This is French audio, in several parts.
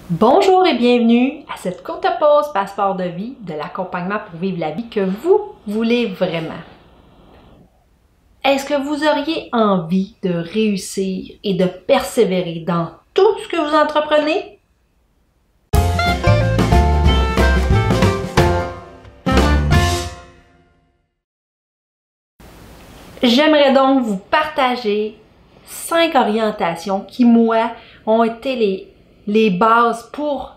Bonjour et bienvenue à cette courte pause Passeport de vie de l'accompagnement pour vivre la vie que vous voulez vraiment. Est-ce que vous auriez envie de réussir et de persévérer dans tout ce que vous entreprenez? J'aimerais donc vous partager 5 orientations qui, moi, ont été les bases pour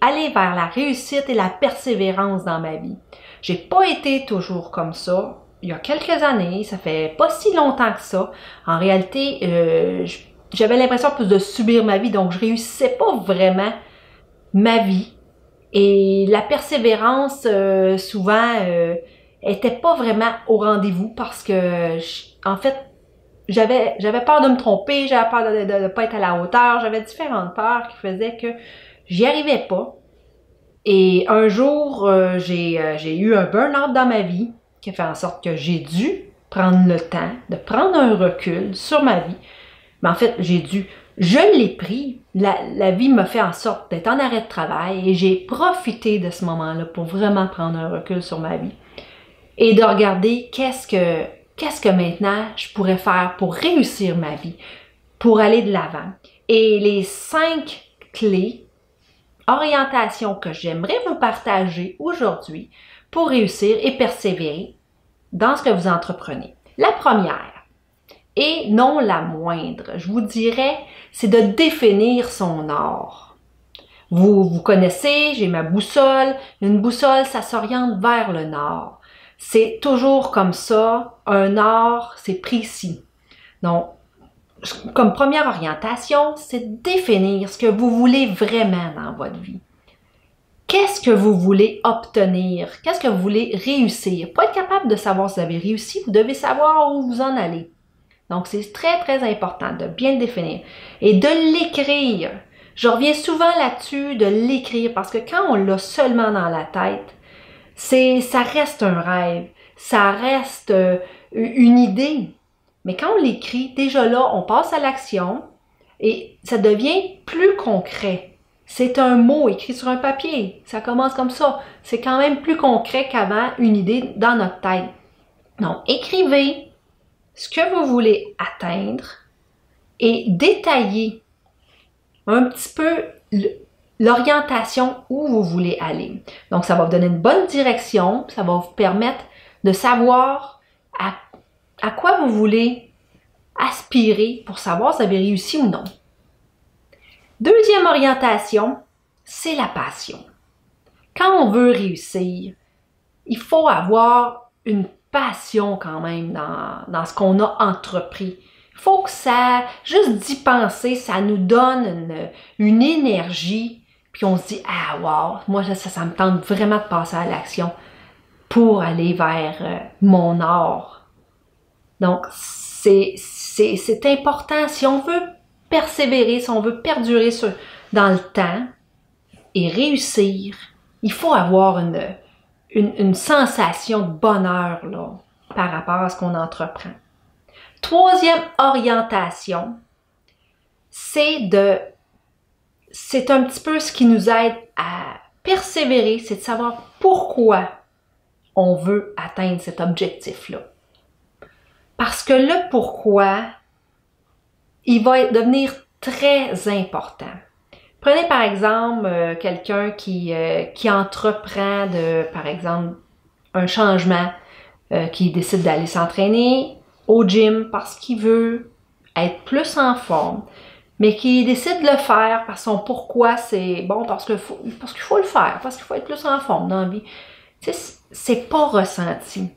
aller vers la réussite et la persévérance dans ma vie. J'ai pas été toujours comme ça. Il y a quelques années, ça fait pas si longtemps que ça. En réalité, j'avais l'impression plus de subir ma vie, donc je réussissais pas vraiment ma vie. Et la persévérance, souvent, était pas vraiment au rendez-vous parce que, en fait, j'avais peur de me tromper, j'avais peur de pas être à la hauteur, j'avais différentes peurs qui faisaient que j'y arrivais pas. Et un jour, j'ai eu un burn-out dans ma vie qui a fait en sorte que j'ai dû prendre le temps de prendre un recul sur ma vie. Mais en fait, je l'ai pris. La vie m'a fait en sorte d'être en arrêt de travail et j'ai profité de ce moment-là pour vraiment prendre un recul sur ma vie et de regarder qu'est-ce que maintenant je pourrais faire pour réussir ma vie, pour aller de l'avant. Et les 5 clés, orientations que j'aimerais vous partager aujourd'hui pour réussir et persévérer dans ce que vous entreprenez. La première, et non la moindre, je vous dirais, c'est de définir son art. Vous connaissez, j'ai ma boussole. Une boussole, ça s'oriente vers le nord. C'est toujours comme ça. Un nord, c'est précis. Donc, comme première orientation, c'est de définir ce que vous voulez vraiment dans votre vie. Qu'est-ce que vous voulez obtenir? Qu'est-ce que vous voulez réussir? Pour être capable de savoir si vous avez réussi, vous devez savoir où vous en allez. Donc, c'est très, très important de bien le définir et de l'écrire. Je reviens souvent là-dessus de l'écrire parce que quand on l'a seulement dans la tête, ça reste un rêve, ça reste une idée. Mais quand on l'écrit, déjà là, on passe à l'action et ça devient plus concret. C'est un mot écrit sur un papier. Ça commence comme ça. C'est quand même plus concret qu'avant une idée dans notre tête. Donc, écrivez ce que vous voulez atteindre et détaillez un petit peu l'orientation où vous voulez aller. Donc, ça va vous donner une bonne direction, ça va vous permettre de savoir à quoi vous voulez aspirer pour savoir si vous avez réussi ou non. Deuxième orientation, c'est la passion. Quand on veut réussir, il faut avoir une passion quand même dans ce qu'on a entrepris. Il faut que ça, juste d'y penser, ça nous donne une énergie, puis on se dit « Ah, wow, moi ça me tente vraiment de passer à l'action pour aller vers mon art. » Donc, c'est important. Si on veut persévérer, si on veut perdurer dans le temps et réussir, il faut avoir une sensation de bonheur là, par rapport à ce qu'on entreprend. Troisième orientation, c'est un petit peu ce qui nous aide à persévérer, c'est de savoir pourquoi on veut atteindre cet objectif-là. Parce que le pourquoi, il va devenir très important. Prenez par exemple quelqu'un qui entreprend par exemple, un changement, qui décide d'aller s'entraîner au gym parce qu'il veut être plus en forme, mais qui décide de le faire parce que son pourquoi c'est bon, parce qu'il faut le faire, parce qu'il faut être plus en forme dans la vie. Tu sais, c'est pas ressenti.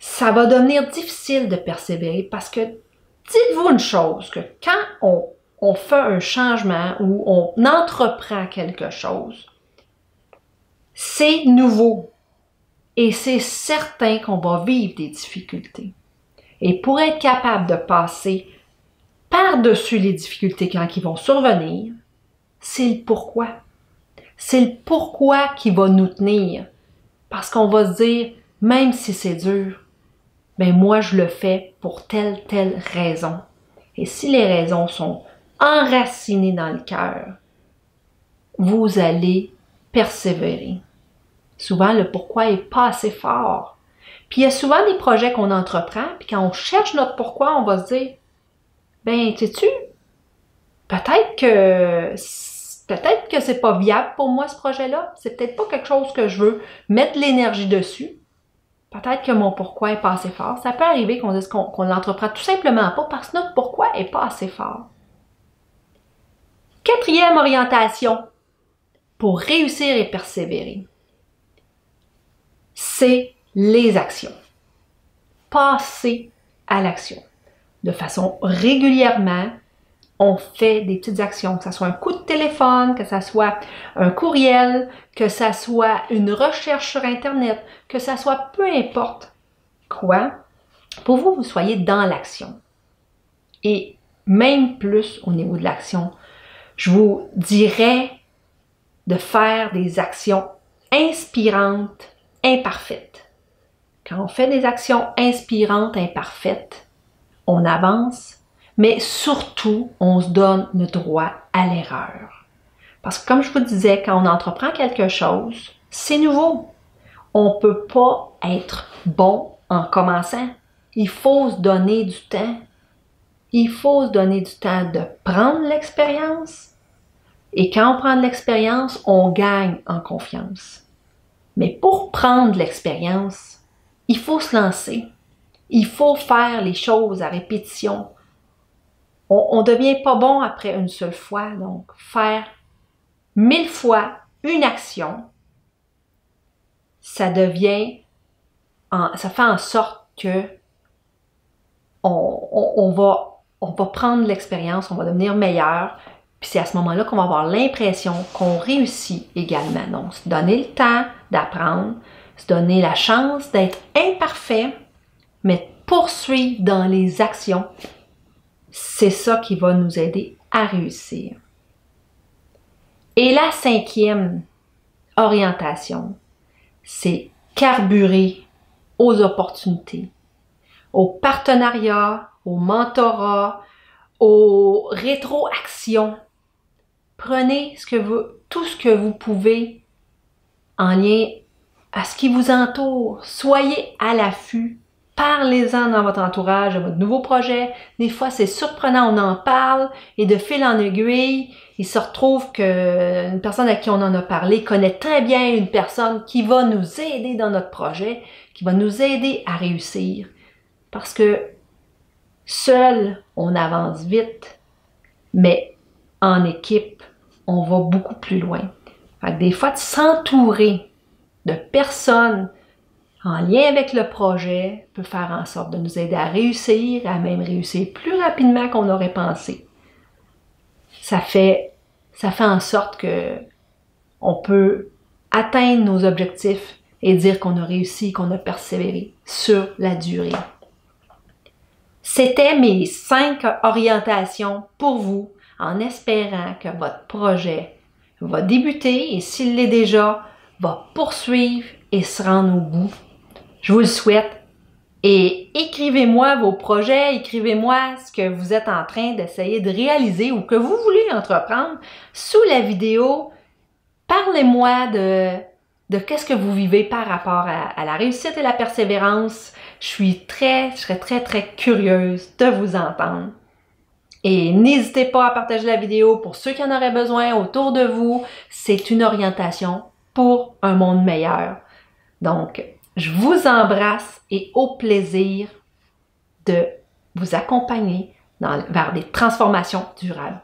Ça va devenir difficile de persévérer parce que dites-vous une chose, que quand on fait un changement ou on entreprend quelque chose, c'est nouveau et c'est certain qu'on va vivre des difficultés. Et pour être capable de passer par-dessus les difficultés quand ils vont survenir, c'est le pourquoi. C'est le pourquoi qui va nous tenir. Parce qu'on va se dire, même si c'est dur, ben moi je le fais pour telle raison. Et si les raisons sont enracinées dans le cœur, vous allez persévérer. Souvent, le pourquoi n'est pas assez fort. Puis il y a souvent des projets qu'on entreprend, puis quand on cherche notre pourquoi, on va se dire, ben, sais-tu, peut-être que c'est pas viable pour moi ce projet-là. C'est peut-être pas quelque chose que je veux mettre l'énergie dessus. Peut-être que mon pourquoi est pas assez fort. Ça peut arriver qu'on dise qu'on l'entreprend tout simplement pas parce que notre pourquoi est pas assez fort. Quatrième orientation pour réussir et persévérer, c'est les actions. Passer à l'action. De façon régulièrement, on fait des petites actions, que ce soit un coup de téléphone, que ce soit un courriel, que ce soit une recherche sur Internet, que ce soit peu importe quoi, pour vous soyez dans l'action. Et même plus au niveau de l'action, je vous dirais de faire des actions inspirantes, imparfaites. Quand on fait des actions inspirantes, imparfaites, on avance, mais surtout, on se donne le droit à l'erreur. Parce que comme je vous disais, quand on entreprend quelque chose, c'est nouveau. On ne peut pas être bon en commençant. Il faut se donner du temps. Il faut se donner du temps de prendre l'expérience. Et quand on prend de l'expérience, on gagne en confiance. Mais pour prendre l'expérience, il faut se lancer. Il faut faire les choses à répétition. On ne devient pas bon après une seule fois. Donc, faire 1000 fois une action, ça fait en sorte que on va prendre l'expérience, on va devenir meilleur. Puis c'est à ce moment-là qu'on va avoir l'impression qu'on réussit également. Donc, se donner le temps d'apprendre, se donner la chance d'être imparfait, mais poursuivre dans les actions, c'est ça qui va nous aider à réussir. Et la cinquième orientation, c'est carburer aux opportunités, au partenariat, au mentorat, aux rétroactions. Prenez tout ce que vous pouvez en lien à ce qui vous entoure. Soyez à l'affût. Parlez-en dans votre entourage de votre nouveau projet. Des fois, c'est surprenant, on en parle et de fil en aiguille, il se retrouve qu'une personne à qui on en a parlé connaît très bien une personne qui va nous aider dans notre projet, qui va nous aider à réussir. Parce que seul, on avance vite, mais en équipe, on va beaucoup plus loin. Fait que des fois, de s'entourer de personnes en lien avec le projet peut faire en sorte de nous aider à réussir, à même réussir plus rapidement qu'on aurait pensé. Ça fait en sorte que on peut atteindre nos objectifs et dire qu'on a réussi, qu'on a persévéré sur la durée. C'était mes 5 orientations pour vous, en espérant que votre projet va débuter et s'il l'est déjà, va poursuivre et se rendre au bout. Je vous le souhaite. Et écrivez-moi vos projets, écrivez-moi ce que vous êtes en train d'essayer de réaliser ou que vous voulez entreprendre sous la vidéo. Parlez-moi de qu'est-ce que vous vivez par rapport à la réussite et la persévérance. Je serais très, très curieuse de vous entendre. Et n'hésitez pas à partager la vidéo pour ceux qui en auraient besoin autour de vous. C'est une orientation pour un monde meilleur. Donc, je vous embrasse et au plaisir de vous accompagner vers des transformations durables.